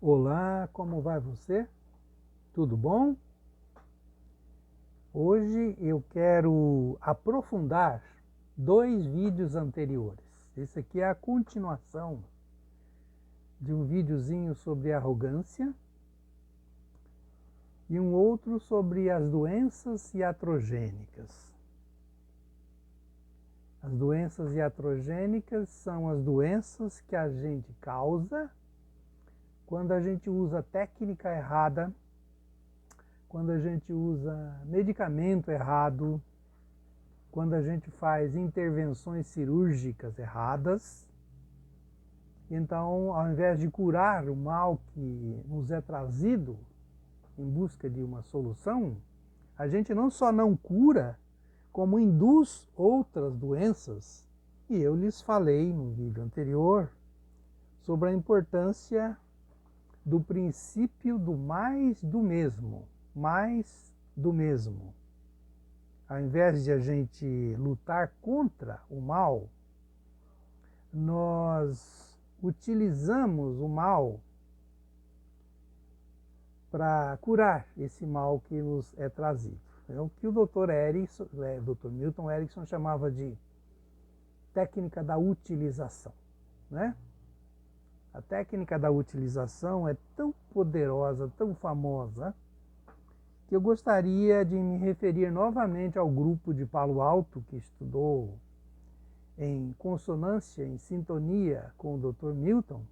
Olá, como vai você? Tudo bom? Hoje eu quero aprofundar dois vídeos anteriores. Esse aqui é a continuação de um videozinho sobre arrogância e um outro sobre as doenças iatrogênicas. As doenças iatrogênicas são as doenças que a gente causa quando a gente usa técnica errada, quando a gente usa medicamento errado, quando a gente faz intervenções cirúrgicas erradas. Então, ao invés de curar o mal que nos é trazido em busca de uma solução, a gente não só não cura, como induz outras doenças. E eu lhes falei no vídeo anterior sobre a importância do princípio do mais do mesmo. Mais do mesmo. Ao invés de a gente lutar contra o mal, nós utilizamos o mal para curar esse mal que nos é trazido. É o que o Dr. Milton Erickson chamava de técnica da utilização, né? A técnica da utilização é tão poderosa, tão famosa, que eu gostaria de me referir novamente ao grupo de Palo Alto que estudou em consonância, em sintonia com o Dr. Milton,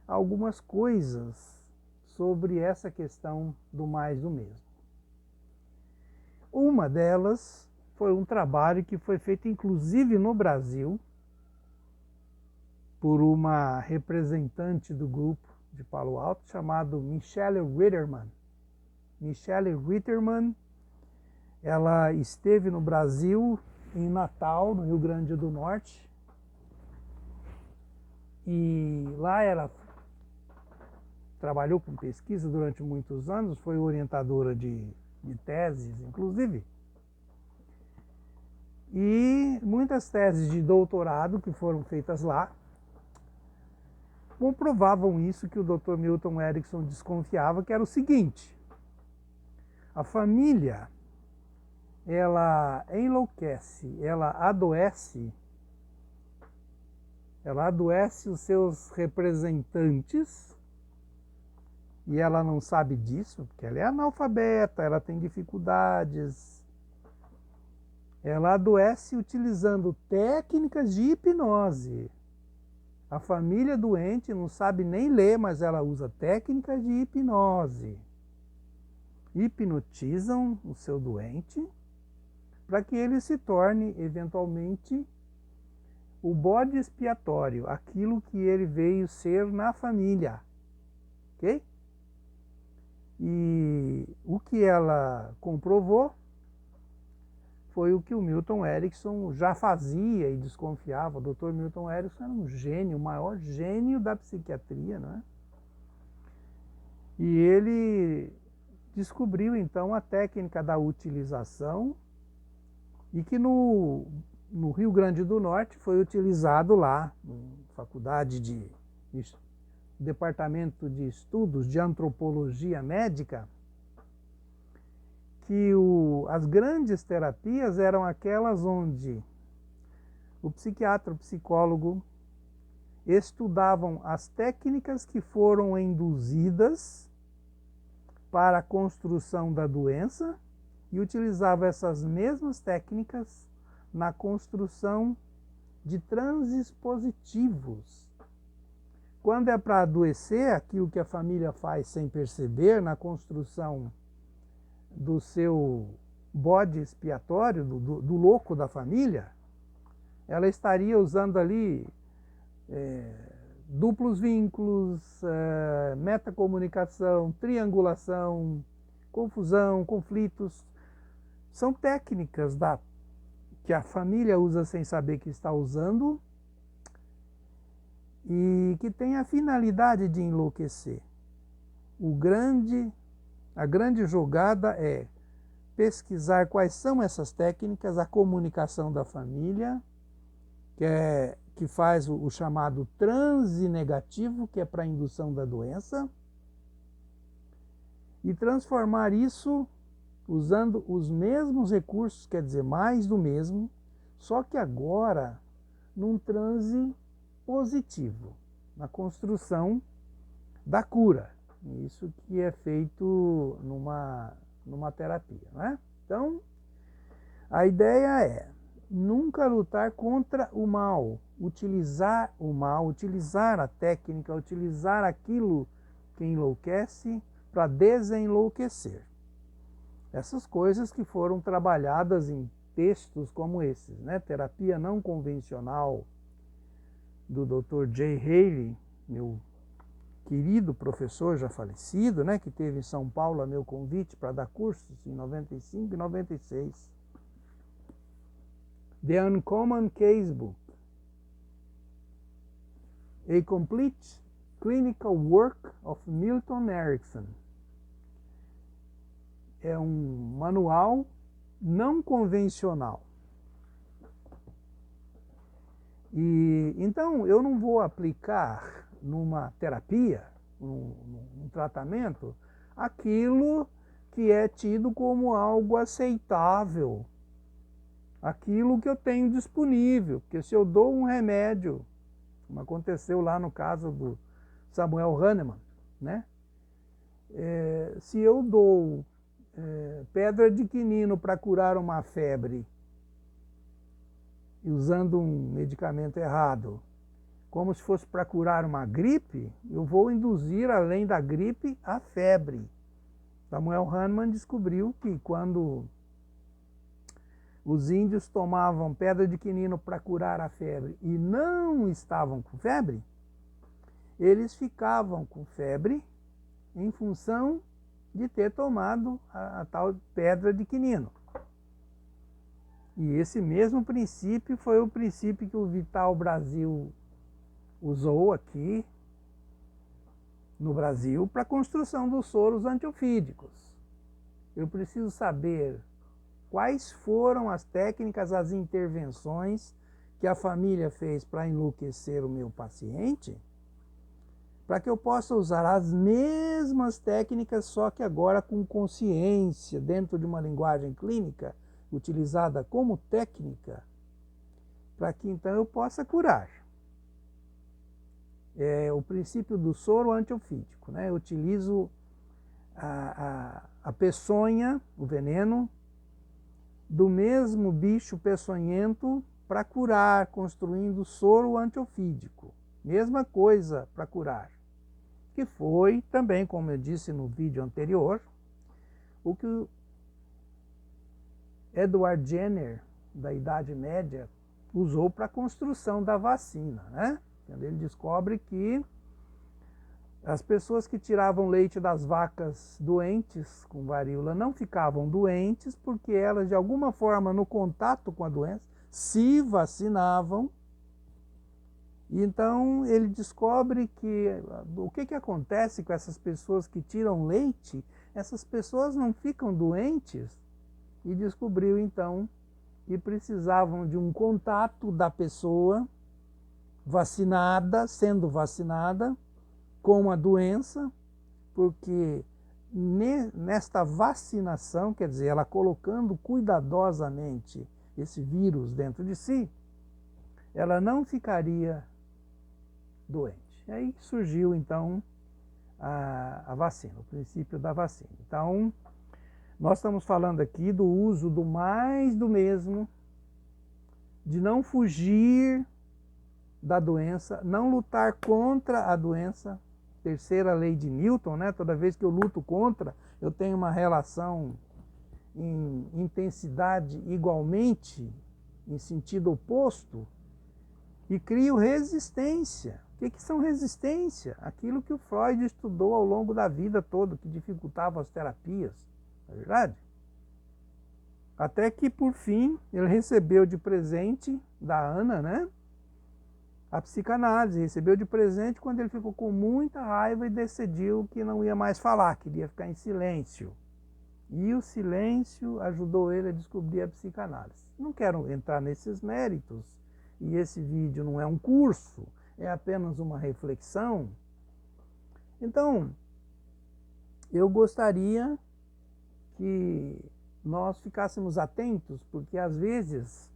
algumas coisas sobre essa questão do mais do mesmo. Uma delas foi um trabalho que foi feito inclusive no Brasil por uma representante do grupo de Palo Alto chamado Michelle Ritterman. Michelle Ritterman, ela esteve no Brasil, em Natal, no Rio Grande do Norte, e lá ela trabalhou com pesquisa durante muitos anos, foi orientadora de teses, inclusive, e muitas teses de doutorado que foram feitas lá comprovavam isso que o Dr. Milton Erickson desconfiava, que era o seguinte: a família, ela enlouquece, ela adoece os seus representantes, e ela não sabe disso, porque ela é analfabeta, ela tem dificuldades. Ela adoece utilizando técnicas de hipnose. A família doente não sabe nem ler, mas ela usa técnicas de hipnose. Hipnotizam o seu doente para que ele se torne, eventualmente, o bode expiatório, aquilo que ele veio ser na família. Ok? E o que ela comprovou foi o que o Milton Erickson já fazia e desconfiava. O Dr. Milton Erickson era um gênio, o maior gênio da psiquiatria, não é? E ele descobriu então a técnica da utilização, e que no Rio Grande do Norte foi utilizado lá, na faculdade de Departamento de Estudos de Antropologia Médica, que as grandes terapias eram aquelas onde o psiquiatra, o psicólogo, estudavam as técnicas que foram induzidas para a construção da doença e utilizavam essas mesmas técnicas na construção de transes positivos. Quando é para adoecer, aquilo que a família faz sem perceber na construção do seu bode expiatório, do louco da família, ela estaria usando ali duplos vínculos, metacomunicação, triangulação, confusão, conflitos. São técnicas que a família usa sem saber que está usando e que tem a finalidade de enlouquecer. A grande jogada é pesquisar quais são essas técnicas, a comunicação da família, que faz o chamado transe negativo, que é para a indução da doença, e transformar isso usando os mesmos recursos, quer dizer, mais do mesmo, só que agora num transe positivo, na construção da cura. Isso que é feito numa terapia, né? Então, a ideia é nunca lutar contra o mal, utilizar a técnica, utilizar aquilo que enlouquece para desenlouquecer. Essas coisas que foram trabalhadas em textos como esses, né? Terapia Não Convencional, do Dr. Jay Haley, meu querido professor já falecido, né? Que teve em São Paulo a meu convite para dar cursos em 95 e 96. The Uncommon Casebook, A Complete Clinical Work of Milton Erickson. É um manual não convencional. E então eu não vou aplicar numa terapia, num tratamento, aquilo que é tido como algo aceitável, aquilo que eu tenho disponível, porque se eu dou um remédio, como aconteceu lá no caso do Samuel Hahnemann, né? Se eu dou pedra de quinino para curar uma febre, usando um medicamento errado, como se fosse para curar uma gripe, eu vou induzir, além da gripe, a febre. Samuel Hahnemann descobriu que quando os índios tomavam pedra de quinino para curar a febre e não estavam com febre, eles ficavam com febre em função de ter tomado a tal pedra de quinino. E esse mesmo princípio foi o princípio que o Vital Brasil usou aqui no Brasil para a construção dos soros antiofídicos. Eu preciso saber quais foram as técnicas, as intervenções que a família fez para enlouquecer o meu paciente, para que eu possa usar as mesmas técnicas, só que agora com consciência, dentro de uma linguagem clínica, utilizada como técnica, para que então eu possa curar. É o princípio do soro antiofídico, né? Eu utilizo a peçonha, o veneno, do mesmo bicho peçonhento para curar, construindo soro antiofídico. Mesma coisa para curar. Que foi também, como eu disse no vídeo anterior, o que o Edward Jenner, da Idade Média, usou para a construção da vacina, né? Quando ele descobre que as pessoas que tiravam leite das vacas doentes com varíola não ficavam doentes porque elas, de alguma forma, no contato com a doença, se vacinavam. E então ele descobre que o que acontece com essas pessoas que tiram leite, essas pessoas não ficam doentes, e descobriu então que precisavam de um contato da pessoa vacinada, sendo vacinada, com a doença, porque nesta vacinação, quer dizer, ela colocando cuidadosamente esse vírus dentro de si, ela não ficaria doente. E aí surgiu então a vacina, o princípio da vacina. Então, nós estamos falando aqui do uso do mais do mesmo, de não fugir da doença, não lutar contra a doença. Terceira lei de Newton, né? Toda vez que eu luto contra, eu tenho uma relação em intensidade igualmente, em sentido oposto, e crio resistência. O que são resistência? Aquilo que o Freud estudou ao longo da vida toda, que dificultava as terapias, não é verdade? Até que, por fim, ele recebeu de presente da Ana, né? A psicanálise, recebeu de presente quando ele ficou com muita raiva e decidiu que não ia mais falar, queria ficar em silêncio. E o silêncio ajudou ele a descobrir a psicanálise. Não quero entrar nesses méritos, e esse vídeo não é um curso, é apenas uma reflexão. Então, eu gostaria que nós ficássemos atentos, porque às vezes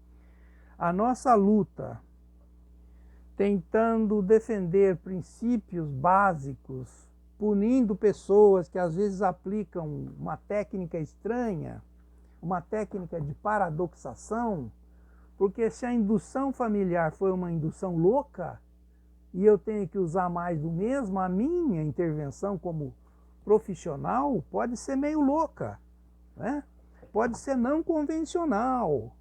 a nossa luta tentando defender princípios básicos, punindo pessoas que às vezes aplicam uma técnica estranha, uma técnica de paradoxação, porque se a indução familiar foi uma indução louca, e eu tenho que usar mais do mesmo, a minha intervenção como profissional pode ser meio louca, né? Pode ser não convencional.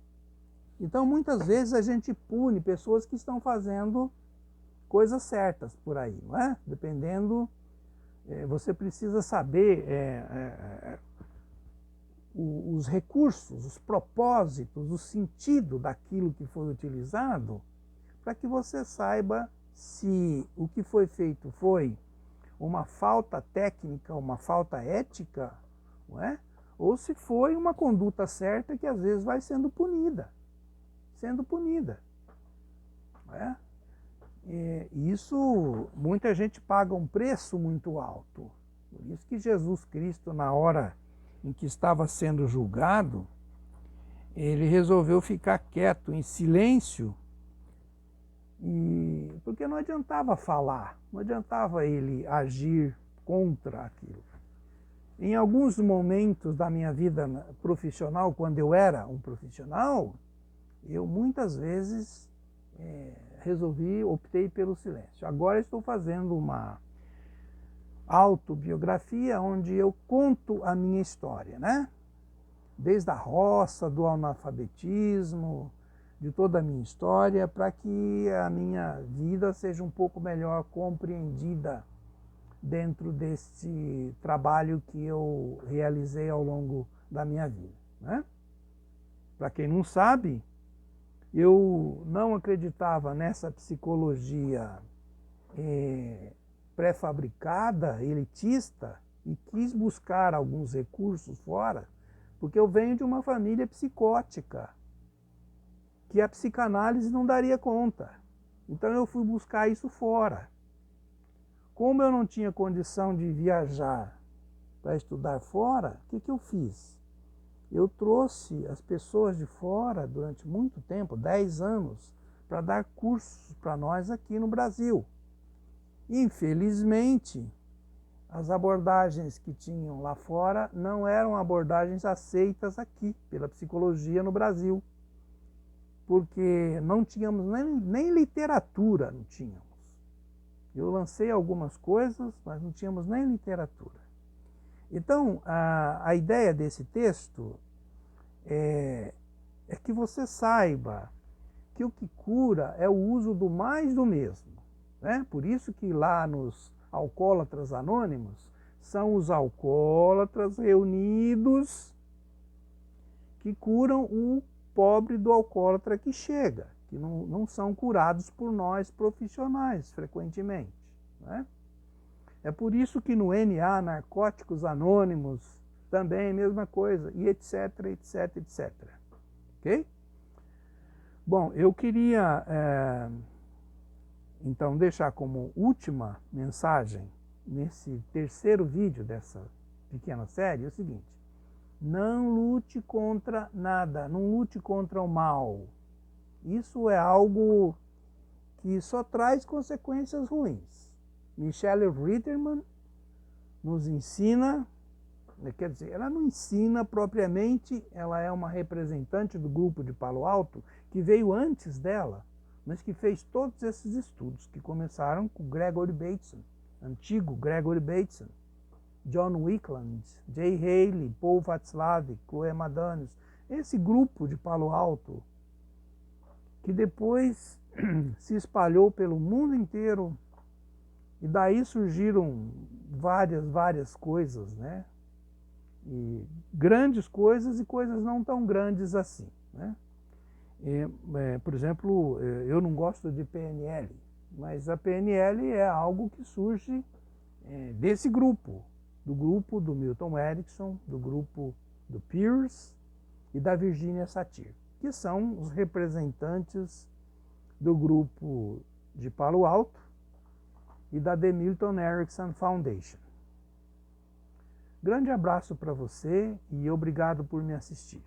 Então, muitas vezes a gente pune pessoas que estão fazendo coisas certas por aí, não é? Dependendo, você precisa saber os recursos, os propósitos, o sentido daquilo que foi utilizado, para que você saiba se o que foi feito foi uma falta técnica, uma falta ética, não é? Ou se foi uma conduta certa que às vezes vai sendo punida. Não é? E isso, muita gente paga um preço muito alto. Por isso que Jesus Cristo, na hora em que estava sendo julgado, ele resolveu ficar quieto, em silêncio, porque não adiantava falar, não adiantava ele agir contra aquilo. Em alguns momentos da minha vida profissional, quando eu era um profissional, eu muitas vezes optei pelo silêncio. Agora estou fazendo uma autobiografia onde eu conto a minha história, né? Desde a roça, do analfabetismo, de toda a minha história, para que a minha vida seja um pouco melhor compreendida dentro desse trabalho que eu realizei ao longo da minha vida, né? Para quem não sabe, eu não acreditava nessa psicologia pré-fabricada, elitista, e quis buscar alguns recursos fora, porque eu venho de uma família psicótica, que a psicanálise não daria conta. Então eu fui buscar isso fora. Como eu não tinha condição de viajar para estudar fora, o que eu fiz? Eu trouxe as pessoas de fora durante muito tempo, 10 anos, para dar cursos para nós aqui no Brasil. Infelizmente, as abordagens que tinham lá fora não eram abordagens aceitas aqui pela psicologia no Brasil, porque não tínhamos nem literatura, não tínhamos. Eu lancei algumas coisas, mas não tínhamos nem literatura. Então, a ideia desse texto é que você saiba que o que cura é o uso do mais do mesmo, né? Por isso que lá nos Alcoólatras Anônimos, são os alcoólatras reunidos que curam o pobre do alcoólatra que chega, que não são curados por nós profissionais, frequentemente, né? É por isso que no NA, Narcóticos Anônimos, também é a mesma coisa, e etc, etc, etc. Ok? Bom, eu queria, então, deixar como última mensagem, nesse terceiro vídeo dessa pequena série, o seguinte: não lute contra nada, não lute contra o mal. Isso é algo que só traz consequências ruins. Michelle Ritterman nos ensina, quer dizer, ela não ensina propriamente, ela é uma representante do grupo de Palo Alto, que veio antes dela, mas que fez todos esses estudos, que começaram com Gregory Bateson, antigo Gregory Bateson, John Wickland, Jay Haley, Paul Václavic, Chloe Madanius, esse grupo de Palo Alto, que depois se espalhou pelo mundo inteiro, e daí surgiram várias coisas, né? E grandes coisas e coisas não tão grandes assim, né? Por exemplo, eu não gosto de PNL, mas a PNL é algo que surge desse grupo, do grupo do Milton Erickson, do grupo do Peirce e da Virginia Satir, que são os representantes do grupo de Palo Alto e da The Milton Erickson Foundation. Grande abraço para você e obrigado por me assistir.